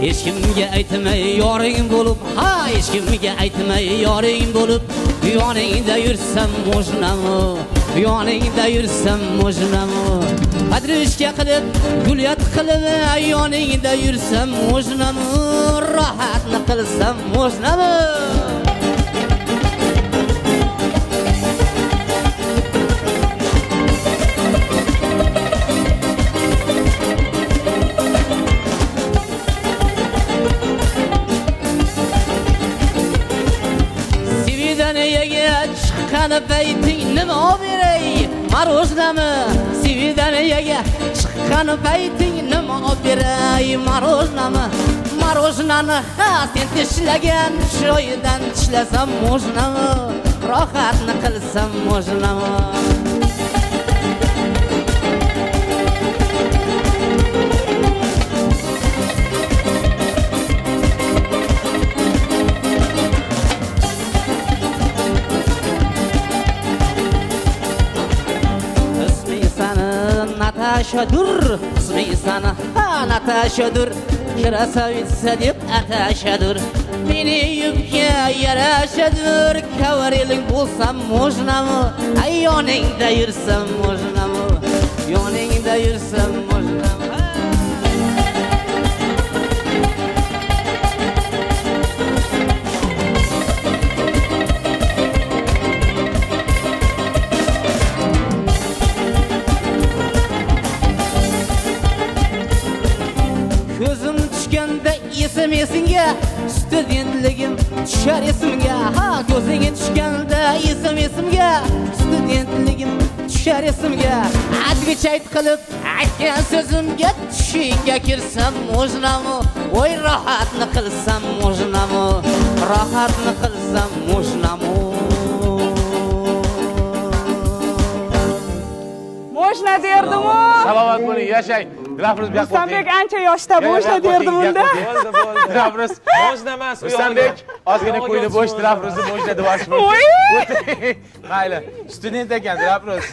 hech kimga aytmay yoring bo'lib, ha hech kimga aytmay yoring bo'lib, yoningda yursam mo'jnami, yoningda yursam mo'jnami, qadrishga qilib gulyat qilib, yoningda yursam mo'jnami, rohatni qilsam mo'jnami. Chiqqani payting nima beray? Marojnami? Svidaniyaga chiqqani payting nima beray? Marojnami? Marojnani ha sen tishlagan joyidan tishlasam mo'jnami? Rohatni qilsam mo'jnami? Natashadur, ismi sana ha Natashadur, krasavitsa deb atashadur, meni yubga yarashadur, kavariling bo'lsam mo'jnami, ay yoningda yursam mo'jnami, yoningda yursam mo'jnami. Ko'zim tushganda esim esimga, studentligim tushar esimga. Ha, ko'zingga tushganda esim esimga, studentligim tushar esimga. Atgich ayt qilib aytgan so'zimga tushingga kirsam mo'jnami, voy rohatni qilsam mo'jnami, rohatni qilsam mo'jnami. Mo'jna derdim-ku. Salomat bo'ling, yashang. Dilafruz bu yoqqa. Ruslanbek ancha yoshda mo'jna derdim unda. Bo'ldi. Dilafruz Mo'jna emas, Ruslanbek ozgina qo'yni bo'sh Dilafruzni mo'jna deb olish mumkin. Mayli, student ekan Dilafruz.